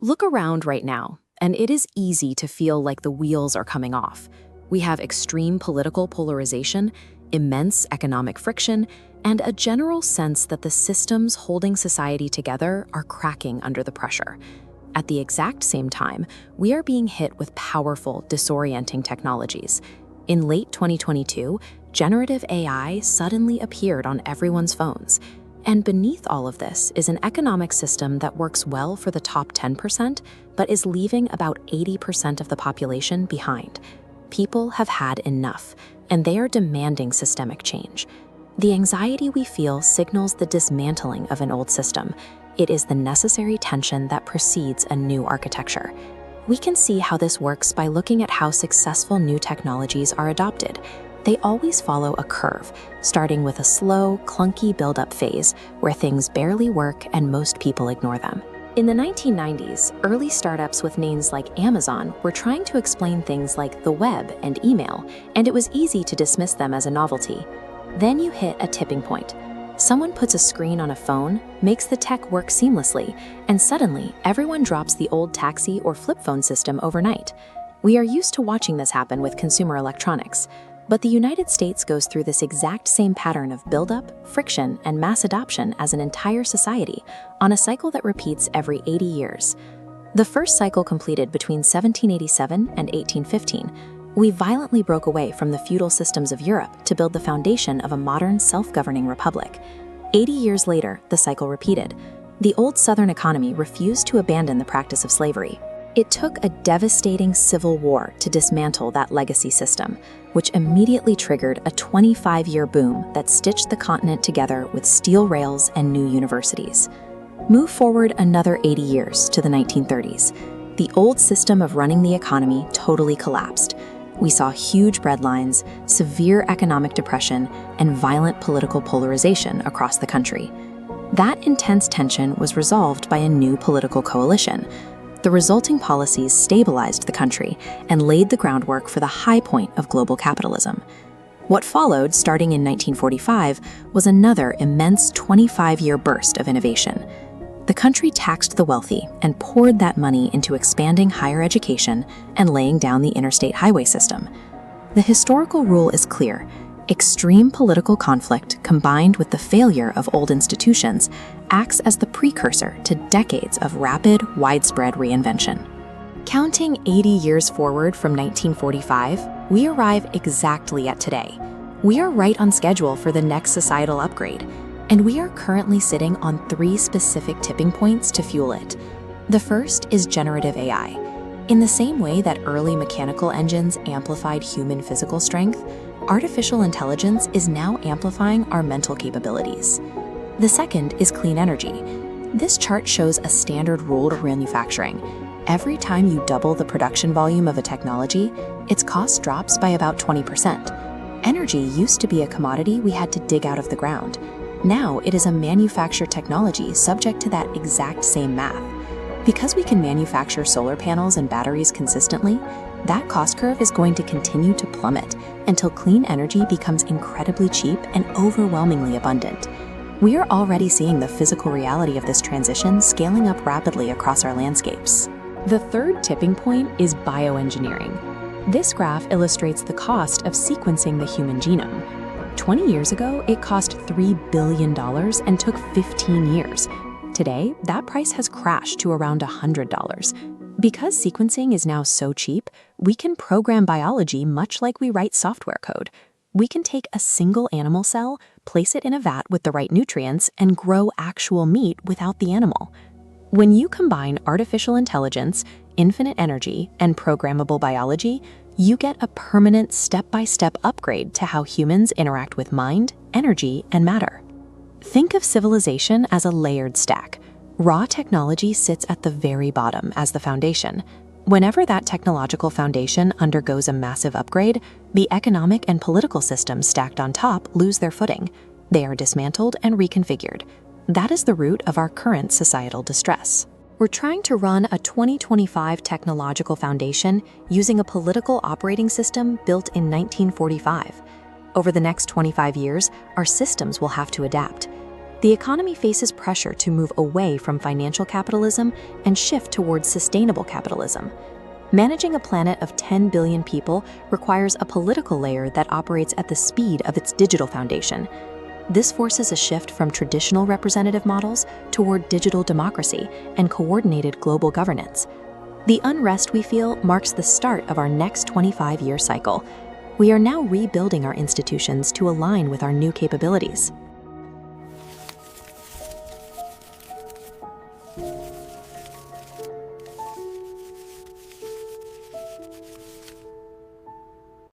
Look around right now, and it is easy to feel like the wheels are coming off. We have extreme political polarization, immense economic friction, and a general sense that the systems holding society together are cracking under the pressure. At the exact same time, we are being hit with powerful, disorienting technologies. In late 2022, generative AI suddenly appeared on everyone's phones. And beneath all of this is an economic system that works well for the top 10%, but is leaving about 80% of the population behind. People have had enough, and they are demanding systemic change. The anxiety we feel signals the dismantling of an old system. It is the necessary tension that precedes a new architecture. We can see how this works by looking at how successful new technologies are adopted. They always follow a curve, starting with a slow, clunky build-up phase where things barely work and most people ignore them. In the 1990s, early startups with names like Amazon were trying to explain things like the web and email, and it was easy to dismiss them as a novelty. Then you hit a tipping point. Someone puts a screen on a phone, makes the tech work seamlessly, and suddenly everyone drops the old taxi or flip phone system overnight. We are used to watching this happen with consumer electronics. But the United States goes through this exact same pattern of buildup, friction, and mass adoption as an entire society on a cycle that repeats every 80 years. The first cycle completed between 1787 and 1815. We violently broke away from the feudal systems of Europe to build the foundation of a modern self-governing republic. 80 years later, the cycle repeated. The old Southern economy refused to abandon the practice of slavery. It took a devastating civil war to dismantle that legacy system, which immediately triggered a 25-year boom that stitched the continent together with steel rails and new universities. Move forward another 80 years to the 1930s. The old system of running the economy totally collapsed. We saw huge breadlines, severe economic depression, and violent political polarization across the country. That intense tension was resolved by a new political coalition. The resulting policies stabilized the country and laid the groundwork for the high point of global capitalism. What followed, starting in 1945, was another immense 25-year burst of innovation. The country taxed the wealthy and poured that money into expanding higher education and laying down the interstate highway system. The historical rule is clear. Extreme political conflict combined with the failure of old institutions acts as the precursor to decades of rapid, widespread reinvention. Counting 80 years forward from 1945, we arrive exactly at today. We are right on schedule for the next societal upgrade, and we are currently sitting on 3 specific tipping points to fuel it. The first is generative AI. In the same way that early mechanical engines amplified human physical strength, artificial intelligence is now amplifying our mental capabilities. The second is clean energy. This chart shows a standard rule to manufacturing. Every time you double the production volume of a technology, its cost drops by about 20%. Energy used to be a commodity we had to dig out of the ground. Now it is a manufactured technology subject to that exact same math. Because we can manufacture solar panels and batteries consistently, that cost curve is going to continue to plummet until clean energy becomes incredibly cheap and overwhelmingly abundant. We are already seeing the physical reality of this transition scaling up rapidly across our landscapes. The third tipping point is bioengineering. This graph illustrates the cost of sequencing the human genome. 20 years ago, it cost $3 billion and took 15 years. Today, that price has crashed to around $100. Because sequencing is now so cheap, we can program biology much like we write software code. We can take a single animal cell, place it in a vat with the right nutrients, and grow actual meat without the animal. When you combine artificial intelligence, infinite energy, and programmable biology, you get a permanent step-by-step upgrade to how humans interact with mind, energy, and matter. Think of civilization as a layered stack. Raw technology sits at the very bottom as the foundation. Whenever that technological foundation undergoes a massive upgrade, the economic and political systems stacked on top lose their footing. They are dismantled and reconfigured. That is the root of our current societal distress. We're trying to run a 2025 technological foundation using a political operating system built in 1945. Over the next 25 years, our systems will have to adapt. The economy faces pressure to move away from financial capitalism and shift towards sustainable capitalism. Managing a planet of 10 billion people requires a political layer that operates at the speed of its digital foundation. This forces a shift from traditional representative models toward digital democracy and coordinated global governance. The unrest we feel marks the start of our next 25-year cycle. We are now rebuilding our institutions to align with our new capabilities.